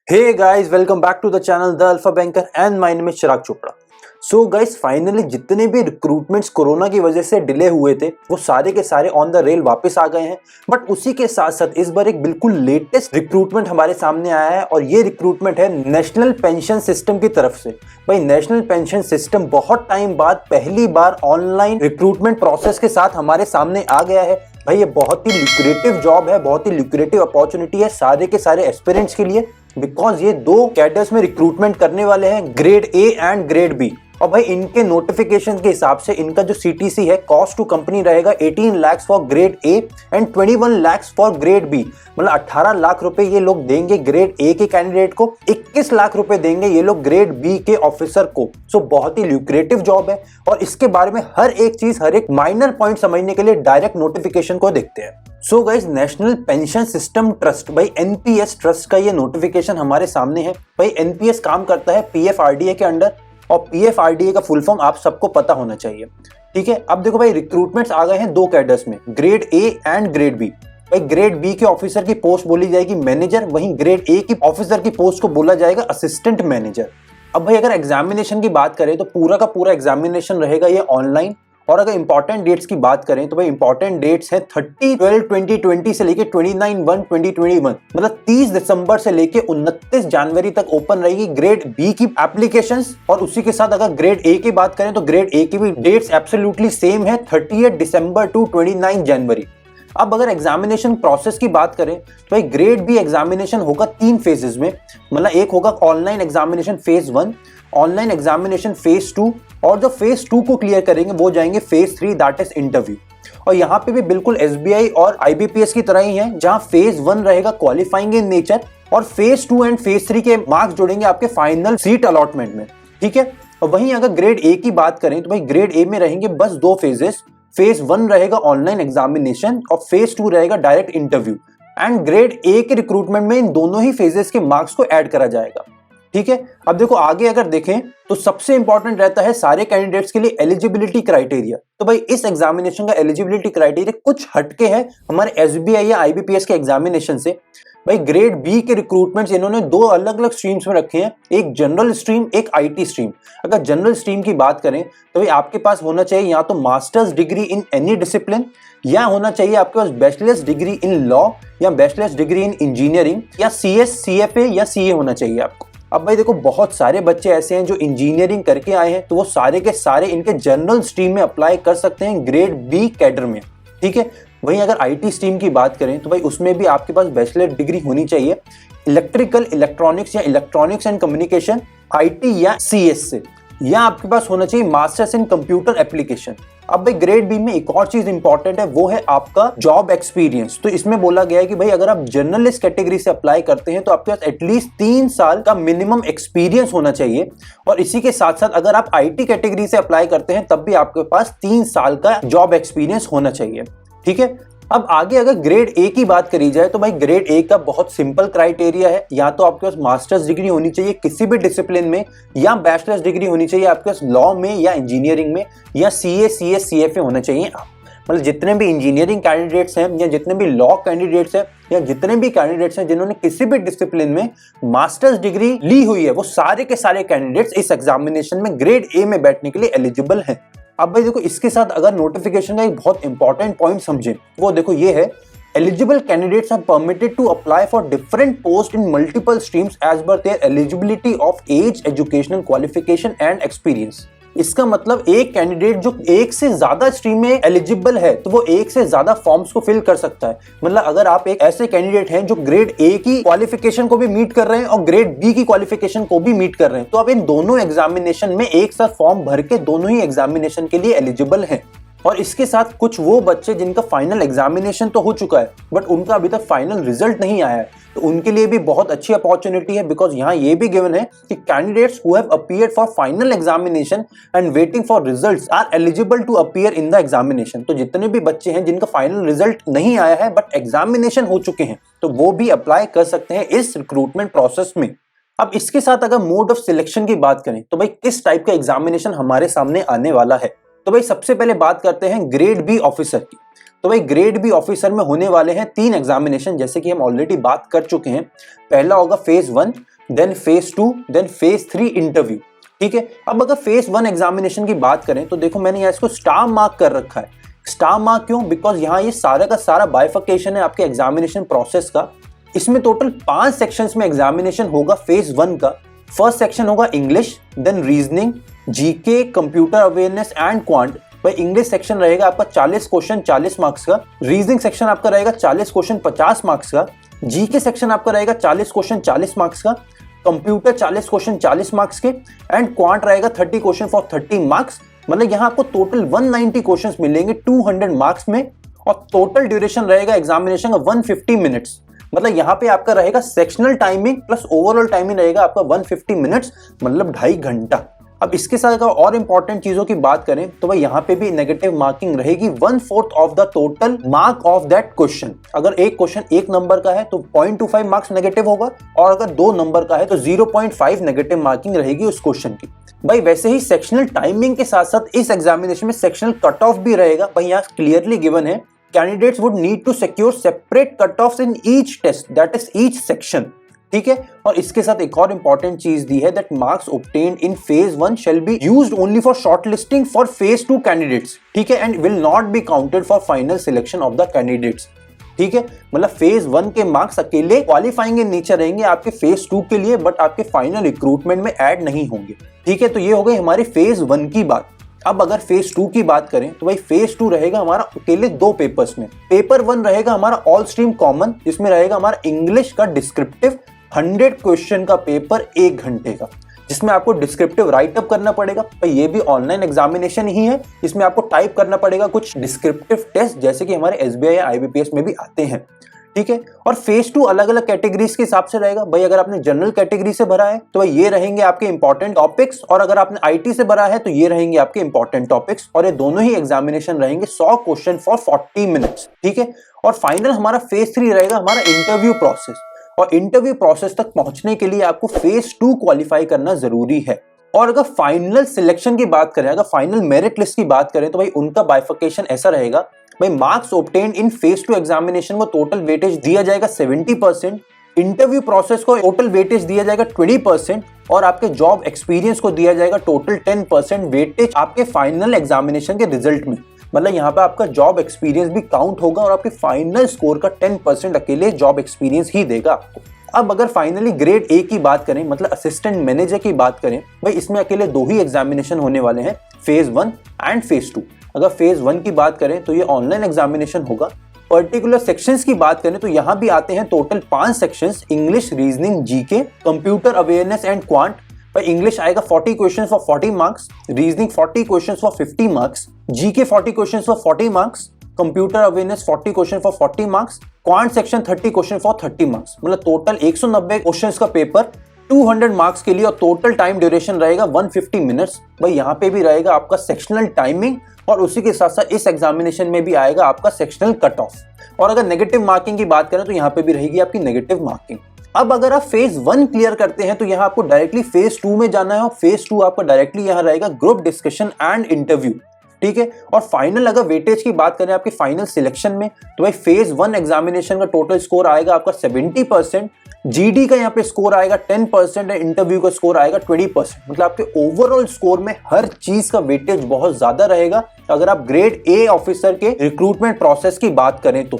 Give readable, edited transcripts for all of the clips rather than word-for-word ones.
Hey guys, welcome back to the channel The Alpha Banker and my name is Chirag Chopra. So guys finally जितने भी recruitments corona की वजह से delay हुए थे वो सारे के सारे ऑन द रेल वापस आ गए हैं। बट उसी के साथ साथ इस बार एक बिल्कुल लेटेस्ट रिक्रूटमेंट हमारे सामने आया है और ये रिक्रूटमेंट है नेशनल पेंशन सिस्टम की तरफ से। भाई नेशनल पेंशन सिस्टम बहुत टाइम बाद पहली बार ऑनलाइन रिक्रूटमेंट प्रोसेस के साथ हमारे सामने आ गया है। भाई ये बहुत ही लुक्रेटिव जॉब है, बहुत ही लुक्रेटिव अपॉर्चुनिटी है सारे के सारे एस्पिरेंट्स के लिए, बिकॉज ये दो कैडर्स में रिक्रूटमेंट करने वाले हैं, grade A and grade B. और भाई इनके नोटिफिकेशन के हिसाब से इनका जो सीटीसी है कॉस्ट टू कंपनी रहेगा 18 lakh for grade A and 21 lakh for grade B. मतलब 18 लाख रुपए ये लोग देंगे ग्रेड ए के कैंडिडेट को, 21 लाख रुपए देंगे ये लोग ग्रेड बी के ऑफिसर को। सो बहुत ही ल्यूक्रेटिव जॉब है और इसके बारे में हर एक चीज, हर एक माइनर पॉइंट समझने के लिए डायरेक्ट नोटिफिकेशन को देखते हैं। So guys national pension system trust, भाई एनपीएस ट्रस्ट का ये नोटिफिकेशन हमारे सामने है। भाई एनपीएस काम करता है पीएफआरडीए के अंडर और पीएफआरडीए का फुल फॉर्म आप सबको पता होना चाहिए, ठीक है। अब देखो भाई रिक्रूटमेंट्स आ गए हैं दो कैडर्स में, grade A and grade B. भाई ग्रेड बी के ऑफिसर की पोस्ट बोली जाएगी मैनेजर, वहीं ग्रेड ए की ऑफिसर की पोस्ट को बोला जाएगा असिस्टेंट मैनेजर। अब भाई अगर एग्जामिनेशन की बात करें तो पूरा का पूरा एग्जामिनेशन रहेगा ये ऑनलाइन। और अगर इंपॉर्टेंट डेट्स की बात करें तो भाई इंपॉर्टेंट डेट्स हैं 30/12/2020 से लेके 29/1/2021, मतलब 30 दिसंबर से लेके 29 जनवरी तक ओपन रहेगी ग्रेड बी की एप्लीकेशंस। और उसी के साथ अगर ग्रेड ए की बात करें तो ग्रेड ए की भी डेट्स एब्सोल्युटली सेम है, 30 दिसंबर टू 29 जनवरी। अब अगर एग्जामिनेशन प्रोसेस की बात करें तो भाई ग्रेड बी एग्जामिनेशन होगा 3 फेजेस में, मतलब एक होगा online examination phase 1, online examination phase 2 और जो फेज 2 को क्लियर करेंगे वो जाएंगे फेज 3 दैट इज इंटरव्यू। और यहाँ पे भी बिल्कुल एसबीआई और आईबीपीएस की तरह ही है, जहाँ फेज 1 रहेगा क्वालिफाइंग इन नेचर और फेज 2 एंड फेज 3 के मार्क्स जुड़ेंगे आपके फाइनल सीट अलॉटमेंट में, ठीक है। और वहीं अगर ग्रेड ए की बात करें तो भाई ग्रेड ए में रहेंगे बस 2 फेजेस, फेज 1 रहेगा ऑनलाइन एग्जामिनेशन और फेज 2 रहेगा direct interview. And grade A के रिक्रूटमेंट में इन दोनों ही फेजेस के मार्क्स को ऐड करा जाएगा, ठीक है। अब देखो आगे अगर देखें तो सबसे इंपॉर्टेंट रहता है सारे कैंडिडेट्स के लिए एलिजिबिलिटी क्राइटेरिया। तो भाई इस एग्जामिनेशन का एलिजिबिलिटी क्राइटेरिया कुछ हटके है हमारे एसबीआई या आईबीपीएस के एग्जामिनेशन से। भाई ग्रेड बी के रिक्रूटमेंट्स इन्होंने 2 अलग अलग स्ट्रीम्स में रखे हैं, एक जनरल स्ट्रीम, एक आईटी स्ट्रीम। अगर जनरल स्ट्रीम की बात करें तो भाई आपके पास होना चाहिए या तो masters degree in any discipline, या होना चाहिए आपके पास बैचलर्स डिग्री इन लॉ या बैचलर्स डिग्री इन इंजीनियरिंग, या सीएस, सीएफए या सीए होना चाहिए आपको। अब भाई देखो बहुत सारे बच्चे ऐसे हैं जो इंजीनियरिंग करके आए हैं, तो वो सारे के सारे इनके जनरल स्ट्रीम में अप्लाई कर सकते हैं ग्रेड बी कैडर में, ठीक है। वहीं अगर आईटी स्ट्रीम की बात करें तो भाई उसमें भी आपके पास बैचलर डिग्री होनी चाहिए इलेक्ट्रिकल, इलेक्ट्रॉनिक्स या इलेक्ट्रॉनिक्स एंड कम्युनिकेशन आईटी या सीएस से, या आपके पास होना चाहिए मास्टर्स इन कंप्यूटर एप्लीकेशन। अब भाई ग्रेड बी में एक और चीज इंपॉर्टेंट है, वो है आपका जॉब एक्सपीरियंस। तो इसमें बोला गया है कि भाई अगर आप जर्नलिस्ट कैटेगरी से अप्लाई करते हैं तो आपके पास एटलीस्ट 3 साल का मिनिमम एक्सपीरियंस होना चाहिए। और इसी के साथ साथ अगर आप आईटी कैटेगरी से अप्लाई करते हैं तब भी आपके पास 3 साल का जॉब एक्सपीरियंस होना चाहिए, ठीक है। अब आगे अगर ग्रेड ए की बात करी जाए तो भाई ग्रेड ए का बहुत सिंपल क्राइटेरिया है, या तो आपके पास मास्टर्स डिग्री होनी चाहिए किसी भी डिसिप्लिन में, या बैचलर्स डिग्री होनी चाहिए आपके पास लॉ में या इंजीनियरिंग में, या सीए, सीएस, सीएफए होना चाहिए। मतलब जितने भी इंजीनियरिंग कैंडिडेट्स हैं या जितने भी लॉ कैंडिडेट्स हैं या जितने भी कैंडिडेट्स हैं जिन्होंने किसी भी डिसिप्लिन में मास्टर्स डिग्री ली हुई है, वो सारे के सारे कैंडिडेट्स इस एग्जामिनेशन में ग्रेड ए में बैठने के लिए एलिजिबल हैं। अब भाई देखो इसके साथ अगर नोटिफिकेशन का एक बहुत इंपॉर्टेंट पॉइंट समझें, वो देखो ये है, eligible candidates are permitted to apply for different post in multiple streams as per their eligibility of age, educational qualification and experience. इसका मतलब एक कैंडिडेट जो एक से ज्यादा स्ट्रीम में एलिजिबल है तो वो एक से ज्यादा फॉर्म्स को फिल कर सकता है। मतलब अगर आप एक ऐसे कैंडिडेट हैं जो ग्रेड ए की क्वालिफिकेशन को भी मीट कर रहे हैं और ग्रेड बी की क्वालिफिकेशन को भी मीट कर रहे हैं, तो आप इन दोनों एग्जामिनेशन में एक साथ फॉर्म भर के दोनों ही एग्जामिनेशन के लिए एलिजिबल हैं। और इसके साथ कुछ वो बच्चे जिनका फाइनल एग्जामिनेशन तो हो चुका है बट उनका अभी तक फाइनल रिजल्ट नहीं आया है, तो उनके लिए भी बहुत अच्छी अपॉर्चुनिटी है, बिकॉज यहाँ ये भी गिवन है कि candidates who have appeared for final examination and waiting for results are eligible to appear in the examination. तो जितने भी बच्चे हैं जिनका फाइनल रिजल्ट नहीं आया है बट एग्जामिनेशन हो चुके हैं, तो वो भी अप्लाई कर सकते हैं इस रिक्रूटमेंट प्रोसेस में। अब इसके साथ अगर मोड ऑफ सिलेक्शन की बात करें तो भाई किस टाइप का एग्जामिनेशन हमारे सामने आने वाला है, तो भाई सबसे पहले बात करते हैं ग्रेड बी ऑफिसर की। तो भाई ग्रेड बी ऑफिसर में होने वाले हैं 3 एग्जामिनेशन, जैसे कि हम ऑलरेडी बात कर चुके हैं। पहला होगा phase 1 then phase 2, then phase 3 interview. ठीक है, अब अगर फेज 1 एग्जामिनेशन की बात करें तो देखो मैंने यहाँ इसको स्टार मार्क कर रखा है। स्टार मार्क क्यों? बिकॉज यहाँ ये सारा का सारा बाइफिकेशन है आपके एग्जामिनेशन प्रोसेस का। इसमें टोटल 5 सेक्शंस में एग्जामिनेशन होगा फेज 1 का। फर्स्ट सेक्शन होगा English, then reasoning, GK, computer awareness and quant. भाई इंग्लिश सेक्शन रहेगा आपका 40 क्वेश्चन 40 मार्क्स का, रीजनिंग सेक्शन आपका रहेगा 40 क्वेश्चन 50 मार्क्स का, जीके सेक्शन आपका रहेगा 40 क्वेश्चन 40 मार्क्स का, कंप्यूटर 40 क्वेश्चन 40 मार्क्स के, एंड क्वांट रहेगा 30 क्वेश्चन फॉर 30 मार्क्स। मतलब यहाँ आपको टोटल 190 क्वेश्चंस मिलेंगे 200 मार्क्स में, और टोटल ड्यूरेशन रहेगा एग्जामिनेशन का 150 मिनट्स। मतलब यहाँ पे आपका रहेगा sectional timing plus overall timing रहेगा आपका 150 मिनट्स, मतलब 2.5 घंटा। अब इसके साथ अगर और इंपॉर्टेंट चीजों की बात करें तो भाई यहाँ पे भी नेगेटिव मार्किंग रहेगी 1/4 of the total mark of that question. अगर एक क्वेश्चन 1 नंबर का है तो 0.25 मार्क्स नेगेटिव होगा, और अगर 2 नंबर का है तो 0.5 नेगेटिव मार्किंग रहेगी उस क्वेश्चन की। भाई वैसे ही सेक्शनल टाइमिंग के साथ साथ इस एग्जामिनेशन में सेक्शनल कट ऑफ भी रहेगा। भाई यहाँ क्लियरली गिवन है, candidates would need to secure separate cut offs in each test, that is each section. ठीक है, और इसके साथ एक और इंपॉर्टेंट चीज दी है, that marks obtained in phase 1 shall be used only for shortlisting for phase 2 candidates. ठीक है, and will not be counted for final selection of the candidates. ठीक है, मतलब फेज 1 के मार्क्स अकेले क्वालिफाइंग इन नेचर रहेंगे आपके फेज 2 के लिए, बट आपके फाइनल रिक्रूटमेंट में ऐड नहीं होंगे। ठीक है, तो ये हो गई हमारी फेज 1 की बात। अब अगर फेज 2 की बात करें तो भाई फेज 2 रहेगा हमारा अकेले 2 पेपर्स में। पेपर 1 रहेगा हमारा ऑल स्ट्रीम कॉमन, जिसमें रहेगा हमारा इंग्लिश का डिस्क्रिप्टिव 100 क्वेश्चन का पेपर 1 घंटे का, जिसमें आपको डिस्क्रिप्टिव राइटअप करना पड़ेगा। भाई ये भी ऑनलाइन एग्जामिनेशन ही है, इसमें आपको टाइप करना पड़ेगा कुछ डिस्क्रिप्टिव टेस्ट, जैसे कि हमारे एसबीआई या आईबीपीएस में भी आते हैं। ठीक है, और फेज 2 अलग अलग कैटेगरीज के हिसाब से रहेगा। भाई अगर आपने जनरल कैटेगरी से भरा है तो भाई ये रहेंगे आपके इंपॉर्टेंट टॉपिक्स, और अगर आपने आईटी से भरा है तो ये रहेंगे आपके इंपॉर्टेंट टॉपिक्स, और ये दोनों ही एग्जामिनेशन रहेंगे 100 क्वेश्चन फॉर 40 मिनट्स। ठीक है, और फाइनल हमारा फेज 3 रहेगा हमारा इंटरव्यू प्रोसेस, और इंटरव्यू प्रोसेस तक पहुंचने के लिए आपको फेज 2 क्वालिफाई करना जरूरी है। और अगर फाइनल सिलेक्शन की बात करें, अगर फाइनल मेरिट लिस्ट की बात करें तो भाई उनका बाइफिकेशन ऐसा रहेगा, भाई मार्क्स ऑब्टेन्ड इन फेज 2 एग्जामिनेशन को टोटल वेटेज दिया जाएगा 70%, इंटरव्यू प्रोसेस को टोटल वेटेज दिया जाएगा 20%, और आपके जॉब एक्सपीरियंस को दिया जाएगा टोटल 10% वेटेज आपके फाइनल एग्जामिनेशन के रिजल्ट में। मतलब यहाँ पे आपका जॉब एक्सपीरियंस भी काउंट होगा, और आपके फाइनल स्कोर का 10% अकेले जॉब एक्सपीरियंस ही देगा आपको। अब अगर फाइनली ग्रेड ए की बात करें, मतलब असिस्टेंट मैनेजर की बात करें, भाई इसमें अकेले 2 ही एग्जामिनेशन होने वाले हैं, फेज 1 एंड फेज 2। अगर फेज 1 की बात करें तो ये ऑनलाइन एग्जामिनेशन होगा। पर्टिकुलर सेक्शंस की बात करें तो यहाँ भी आते हैं total 5 sections, English, reasoning, GK, computer awareness and quant. भाई इंग्लिश आएगा 40 question for 40 marks, reasoning 40 question for 50 marks, GK 40 question for 40 marks, computer awareness 40 question for 40 marks, quant section 30 question for 30 marks. मतलब total 190 questions का paper 200 marks के लिए, और total time duration रहेगा 150 minutes. भाई यहाँ पे भी रहेगा आपका सेक्शनल टाइमिंग, और उसी के साथ साथ इस एग्जामिनेशन में भी आएगा आपका सेक्शनल कट ऑफ। और अगर नेगेटिव मार्किंग की बात करें तो यहाँ पे भी रहेगी आपकी नेगेटिव मार्किंग। अब अगर आप फेज 1 क्लियर करते हैं तो यहाँ आपको डायरेक्टली फेज 2 में जाना है, और फेज 2 आपका डायरेक्टली यहाँ रहेगा ग्रुप डिस्कशन एंड इंटरव्यू। ठीक है, और फाइनल अगर वेटेज की बात करें आपके फाइनल सिलेक्शन में, तो भाई फेज 1 एग्जामिनेशन का टोटल स्कोर आएगा आपका 70%, जीडी का यहाँ पे स्कोर आएगा 10%, इंटरव्यू का स्कोर आएगा 20%। मतलब आपके ओवरऑल स्कोर में हर चीज का वेटेज बहुत ज्यादा रहेगा अगर आप ग्रेड ए ऑफिसर के रिक्रूटमेंट प्रोसेस की बात करें तो।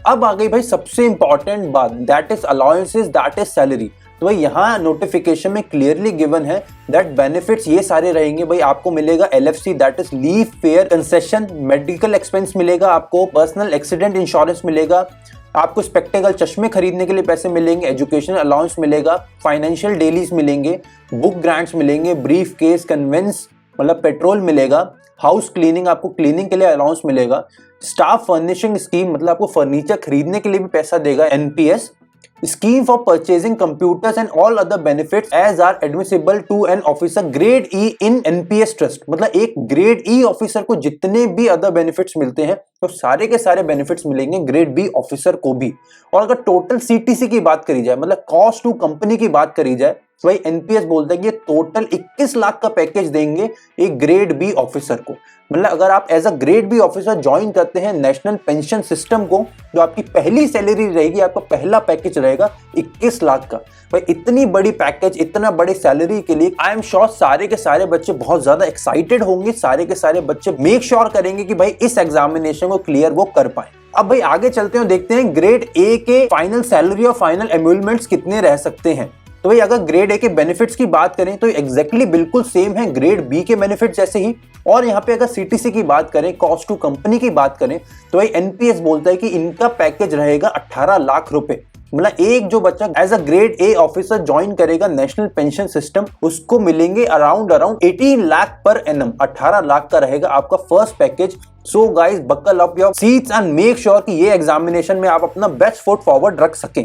अब आ गई भाई सबसे इंपॉर्टेंट बात, that is allowances, that is salary. तो भाई यहाँ नोटिफिकेशन में क्लियरली गिवन है दैट बेनिफिट्स ये सारे रहेंगे। भाई आपको मिलेगा LFC, that is leave fair concession, medical expense मिलेगा, आपको पर्सनल एक्सीडेंट इंश्योरेंस मिलेगा, आपको स्पेक्टेकल चश्मे खरीदने के लिए पैसे मिलेंगे, एजुकेशन अलाउंस मिलेगा, फाइनेंशियल डेलीज मिलेंगे, बुक ग्रांट्स मिलेंगे, ब्रीफ केस, कन्वेंस मतलब पेट्रोल मिलेगा, हाउस क्लीनिंग, आपको क्लीनिंग के लिए अलाउंस मिलेगा, स्टाफ फर्निशिंग स्कीम मतलब आपको फर्नीचर खरीदने के लिए भी पैसा देगा NPS, scheme for purchasing computers and all other benefits as are admissible to an officer grade E in NPS trust. मतलब एक ग्रेड ई ऑफिसर को जितने भी अदर बेनिफिट्स मिलते हैं तो सारे के सारे बेनिफिट्स मिलेंगे ग्रेड बी ऑफिसर को भी। और अगर टोटल CTC की बात करी जाए, मतलब कॉस्ट टू कंपनी की बात करी जाए, तो भाई एनपीएस बोलता है कि ये टोटल 21 लाख का पैकेज देंगे एक ग्रेड बी ऑफिसर को। मतलब अगर आप as a grade B officer join करते हैं नेशनल पेंशन सिस्टम को, जो आपकी पहली सैलरी रहेगी, आपका पहला पैकेज रहेगा 21 लाख का। भाई इतनी बड़ी पैकेज, इतना बड़ी सैलरी के लिए आई एम श्योर सारे के सारे बच्चे बहुत ज्यादा एक्साइटेड होंगे। सारे के सारे बच्चे मेक श्योर करेंगे कि भाई इस एग्जामिनेशन को क्लियर वो कर पाए। अब भाई आगे चलते हैं, देखते हैं ग्रेड ए के फाइनल सैलरी और फाइनल एम्यूलमेंट्स कितने रह सकते हैं। तो भाई अगर ग्रेड ए के बेनिफिट्स की बात करें तो एग्जैक्टली बिल्कुल सेम है ग्रेड बी के बेनिफिट जैसे ही। और यहाँ पे अगर सीटीसी की बात करें, कॉस्ट टू कंपनी की बात करें, तो भाई एनपीएस बोलता है कि इनका पैकेज रहेगा 18 लाख रुपए। मतलब एक जो बच्चा as a grade A officer join करेगा नेशनल पेंशन सिस्टम, उसको मिलेंगे around 18 lakh per annum. 18 lakh का रहेगा आपका first package. So guys buckle up your seats and make sure कि ये एग्जामिनेशन में आप अपना बेस्ट फुट फॉरवर्ड रख सकें।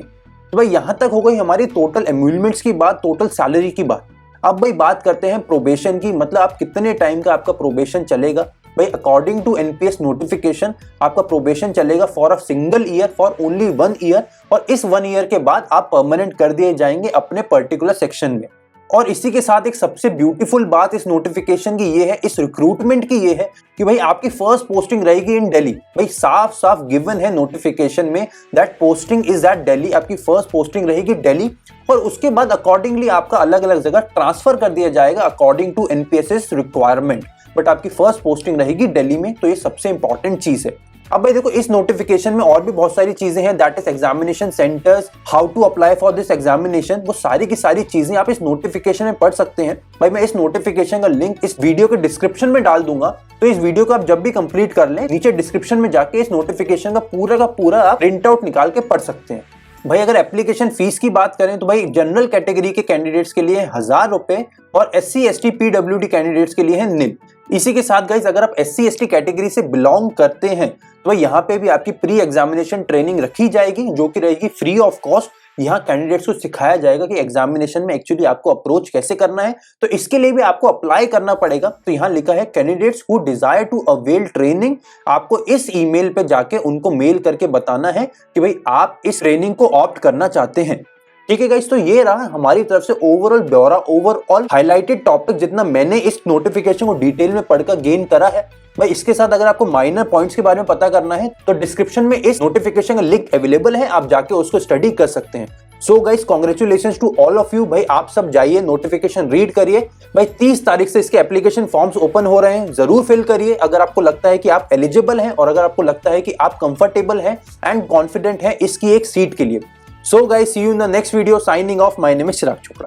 तो भाई यहां तक हो गई हमारी टोटल एम्यूलमेंट्स की बात, टोटल सैलरी की बात। अब भाई बात करते हैं प्रोबेशन की, मतलब आप कितने टाइम का आपका प्रोबेशन चलेगा। भाई अकॉर्डिंग टू एनपीएस नोटिफिकेशन आपका प्रोबेशन चलेगा for a single year, for only 1 year, और इस 1 ईयर के बाद आप परमानेंट कर दिए जाएंगे अपने पर्टिकुलर सेक्शन में। और इसी के साथ एक सबसे ब्यूटीफुल बात इस नोटिफिकेशन की ये है, इस रिक्रूटमेंट की ये है कि भाई आपकी फर्स्ट पोस्टिंग रहेगी इन दिल्ली। भाई साफ साफ गिवन है नोटिफिकेशन में that posting is at Delhi. आपकी फर्स्ट पोस्टिंग रहेगी दिल्ली, और उसके बाद अकॉर्डिंगली आपका अलग अलग जगह ट्रांसफर कर दिया जाएगा according to NPS requirement. But आपकी फर्स्ट पोस्टिंग रहेगी दिल्ली में, तो ये सबसे इंपॉर्टेंट चीज है। अब भाई देखो इस नोटिफिकेशन में और भी बहुत सारी चीजें हैं, that is examination centres, how to apply for this examination. वो सारी की सारी चीजें आप इस नोटिफिकेशन में पढ़ सकते हैं। भाई मैं इस नोटिफिकेशन का लिंक इस वीडियो के डिस्क्रिप्शन में डाल दूंगा, तो इस वीडियो को आप जब भी कंप्लीट कर लें नीचे डिस्क्रिप्शन में जाके इस नोटिफिकेशन का पूरा आप प्रिंट आउट निकाल के पढ़ सकते हैं। भाई अगर एप्लीकेशन फीस की बात करें तो भाई जनरल कैटेगरी के कैंडिडेट्स के लिए 1000 रुपए, और SC ST PWD कैंडिडेट्स के लिए है निल। इसी के साथ गाइस अगर आप SC ST कैटेगरी से बिलोंग करते हैं तो यहाँ पे भी आपकी प्री एग्जामिनेशन ट्रेनिंग रखी जाएगी, जो कि रहेगी फ्री ऑफ कॉस्ट। यहाँ कैंडिडेट्स को सिखाया जाएगा कि एग्जामिनेशन में एक्चुअली आपको अप्रोच कैसे करना है। तो इसके लिए भी आपको अप्लाई करना पड़ेगा। तो यहाँ लिखा है candidates who desire to avail training. आपको इस ईमेल पे जाके उनको मेल करके बताना है कि भाई आप इस ट्रेनिंग को ऑप्ट करना चाहते हैं। ठीक है गाइस, तो ये रहा हमारी तरफ से ओवरऑल ब्यौरा, ओवरऑल हाईलाइटेड टॉपिक जितना मैंने इस नोटिफिकेशन को डिटेल में पढ़कर गेन करा है। भाई इसके साथ अगर आपको माइनर पॉइंट्स के बारे में पता करना है तो डिस्क्रिप्शन में इस नोटिफिकेशन का लिंक अवेलेबल है, आप जाके उसको स्टडी कर सकते हैं। So guys congratulations to all of you. भाई आप सब जाइए नोटिफिकेशन रीड करिए। भाई 30 तारीख से इसके एप्लीकेशन फॉर्म्स ओपन हो रहे हैं, जरूर फिल करिए अगर आपको लगता है कि आप एलिजिबल हैं, और अगर आपको लगता है कि आप कंफर्टेबल हैं एंड कॉन्फिडेंट हैं इसकी एक सीट के लिए। So guys, see you in the next video. Signing off. My name is Chirag Chopra.